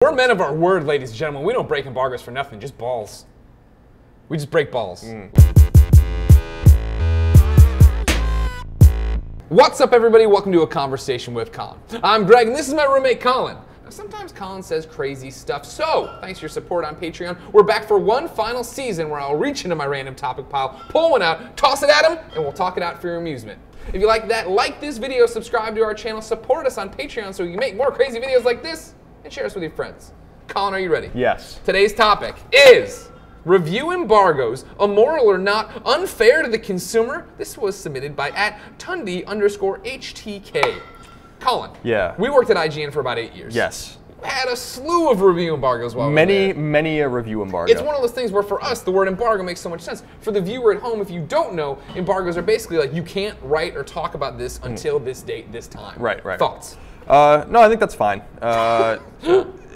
We're men of our word, ladies and gentlemen. We don't break embargoes for nothing, just balls. We just break balls. What's up, everybody? Welcome to A Conversation with Colin. I'm Greg, and this is my roommate, Colin. Now, sometimes Colin says crazy stuff, so thanks for your support on Patreon. We're back for one final season where I'll reach into my random topic pile, pull one out, toss it at him, and we'll talk it out for your amusement. If you like that, like this video, subscribe to our channel, support us on Patreon so we can make more crazy videos like this, and share us with your friends. Colin, are you ready? Yes. Today's topic is review embargoes, immoral or not, unfair to the consumer. This was submitted by @Tundi_HTK. Colin. Yeah. We worked at IGN for about 8 years. Yes. We had a slew of review embargoes while we were there. Many a review embargo. It's one of those things where for us, the word embargo makes so much sense. For the viewer at home, if you don't know, embargoes are basically like you can't write or talk about this until this date, this time. Right. Thoughts? No, I think that's fine.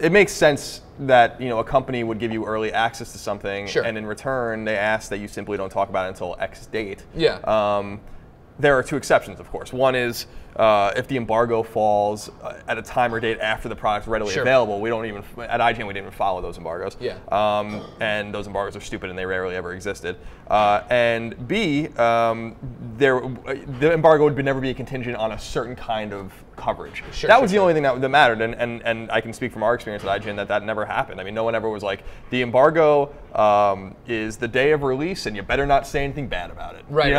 It makes sense that a company would give you early access to something, Sure. and in return they ask that you simply don't talk about it until X date. Yeah. There are two exceptions, of course. One is if the embargo falls at a time or date after the product's readily Sure. available. We don't even, at IGN, we didn't even follow those embargoes. Yeah. And those embargoes are stupid and they rarely ever existed. And B, the embargo would never be a contingent on a certain kind of coverage. Sure, that was the only thing that mattered, and I can speak from our experience at IGN that never happened. I mean, no one ever was like, the embargo is the day of release and you better not say anything bad about it. Right,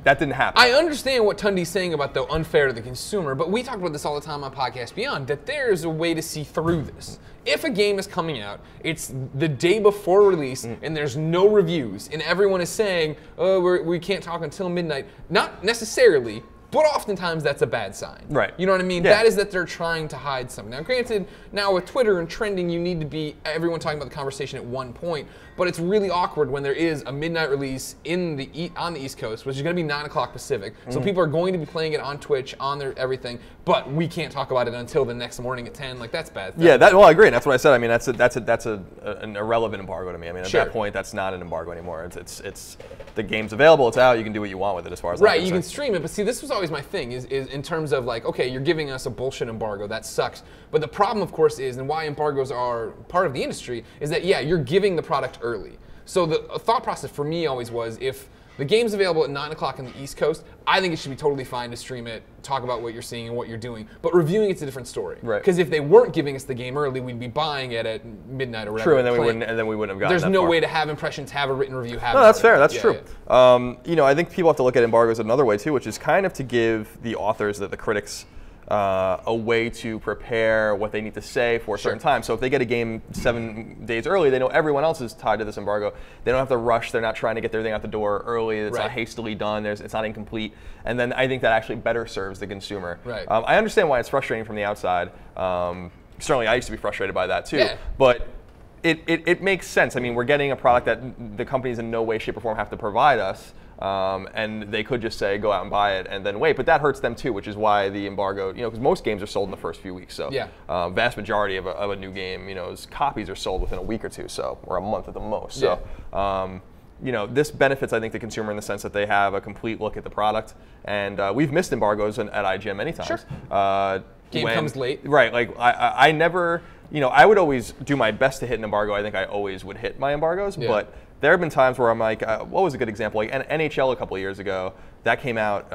That didn't happen. I understand what Tundi's saying about the unfair to the consumer, but we talk about this all the time on Podcast Beyond, that there's a way to see through this. If a game is coming out, it's the day before release, and there's no reviews, and everyone is saying, oh, we can't talk until midnight, not necessarily, but oftentimes that's a bad sign. Right. You know what I mean? Yeah. That is that they're trying to hide something. Now, granted, now with Twitter and trending, you need to be everyone talking about the conversation at one point, but it's really awkward when there is a midnight release on the East Coast, which is going to be 9 o'clock Pacific. So people are going to be playing it on Twitch, on their everything, but we can't talk about it until the next morning at 10. Like, that's bad. Yeah, well, I agree, and that's what I said. I mean, that's an irrelevant embargo to me. I mean, at Sure. that point, that's not an embargo anymore. It's the game's available, it's out. You can do what you want with it, as far as I'm Right, you can concerned. stream it, but see, this was always my thing, is in terms of like, okay, you're giving us a bullshit embargo, that sucks. But the problem, of course, is, and why embargoes are part of the industry, is that, yeah, you're giving the product early. So the thought process for me always was, if the game's available at 9 o'clock on the East Coast, I think it should be totally fine to stream it, talk about what you're seeing and what you're doing. But reviewing it's a different story. Right. Because if they weren't giving us the game early, we'd be buying it at midnight or whatever. True, and then playing. we wouldn't have gotten There's that no far. way to have impressions, have a written review, have No, that's fair. That's Yeah, true. yeah. I think people have to look at embargoes another way too, which is kind of to give the authors, the critics, a way to prepare what they need to say for a certain time. So if they get a game 7 days early, they know everyone else is tied to this embargo. They don't have to rush. They're not trying to get their thing out the door early. It's not hastily done. It's not incomplete. And then I think that actually better serves the consumer. Right. I understand why it's frustrating from the outside. Certainly, I used to be frustrated by that too. Yeah. But it makes sense. I mean, we're getting a product that the companies in no way, shape, or form have to provide us. And they could just say, go out and buy it and then wait. But that hurts them too, which is why the embargo, because most games are sold in the first few weeks. So yeah. Vast majority of a new game, copies are sold within a week or two, or a month at the most. So, this benefits, I think, the consumer in the sense that they have a complete look at the product. And we've missed embargoes at IGN many times. Sure. Game comes late. Right. Like, I never, I would always do my best to hit an embargo. I think I always would hit my embargoes. Yeah. But there have been times where I'm like, what was a good example? Like NHL a couple of years ago, that came out,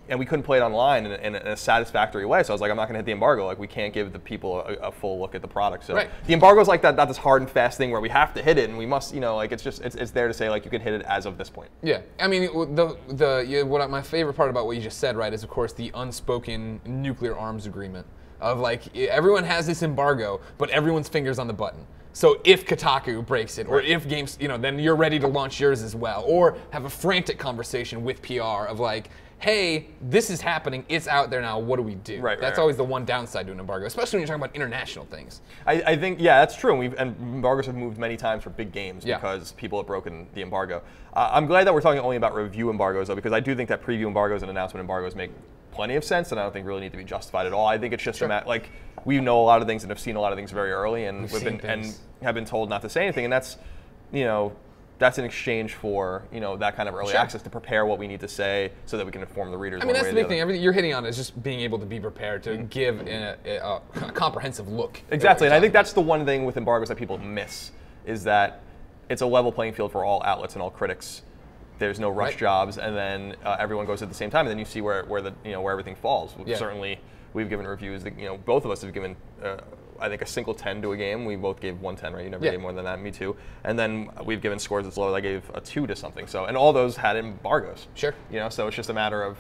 and we couldn't play it online in a satisfactory way. So I was like, I'm not going to hit the embargo. Like, we can't give the people a full look at the product. So the embargo is like that, not this hard and fast thing where we have to hit it, and we must, it's there to say, like, you can hit it as of this point. Yeah, I mean, my favorite part about what you just said, right, is of course the unspoken nuclear arms agreement of like, everyone has this embargo, but everyone's fingers on the button. So if Kotaku breaks it, or if games, then you're ready to launch yours as well, or have a frantic conversation with PR of like, hey, this is happening, it's out there now, what do we do? That's always the one downside to an embargo, especially when you're talking about international things. I think, yeah, that's true, and embargoes have moved many times for big games because people have broken the embargo. I'm glad that we're talking only about review embargoes, though, because I do think that preview embargoes and announcement embargoes make plenty of sense, and I don't think really need to be justified at all. I think it's just like, we know a lot of things and have seen a lot of things very early, and have been told not to say anything, and that's, that's in exchange for that kind of early access to prepare what we need to say so that we can inform the readers. I mean, that's the big thing. Everything you're hitting on is just being able to be prepared to give a comprehensive look. Exactly, and I think that's the one thing with embargoes that people miss is that it's a level playing field for all outlets and all critics. There's no rush jobs, and then everyone goes at the same time, and then you see where everything falls. Certainly, we've given reviews that both of us have given. I think a single 10 to a game. We both gave 110, right? You never gave more than that. Me too. And then we've given scores as low. I gave a 2 to something. So, and all those had embargoes. Sure. So it's just a matter of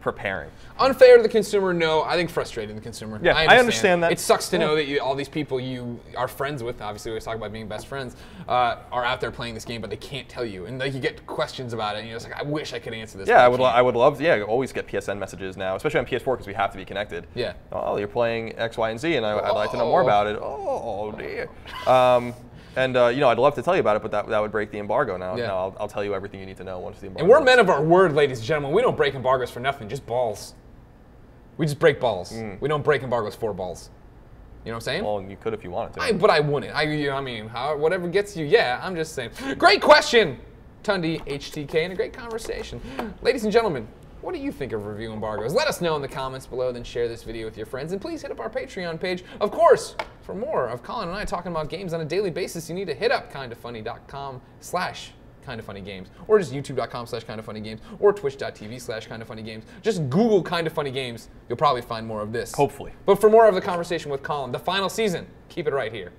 preparing. Unfair to the consumer? No. I think frustrating to the consumer. Yeah, I understand that. It sucks to know that all these people you are friends with, obviously we always talk about being best friends, are out there playing this game, but they can't tell you. And you get questions about it, and it's like, I wish I could answer this. Yeah, I would love to, always get PSN messages now, especially on PS4 because we have to be connected. Yeah. Oh, you're playing X, Y, and Z, and I'd like to know more about it. Oh, dear. And I'd love to tell you about it, but that would break the embargo now. Yeah. No, I'll tell you everything you need to know once the embargo. And we're men of our word, ladies and gentlemen. We don't break embargoes for nothing, just balls. We just break balls. We don't break embargoes for balls. You know what I'm saying? Well, you could if you wanted to. But I wouldn't. Whatever gets you, I'm just saying. Great question, Tundi HTK, and a great conversation. Ladies and gentlemen, what do you think of review embargoes? Let us know in the comments below, then share this video with your friends. And please hit up our Patreon page. Of course, for more of Colin and I talking about games on a daily basis, you need to hit up kindafunny.com/kindafunnygames, or just youtube.com/kindafunnygames, or twitch.tv/kindafunnygames. Just Google Kinda Funny Games. You'll probably find more of this. Hopefully. But for more of the conversation with Colin, the final season, keep it right here.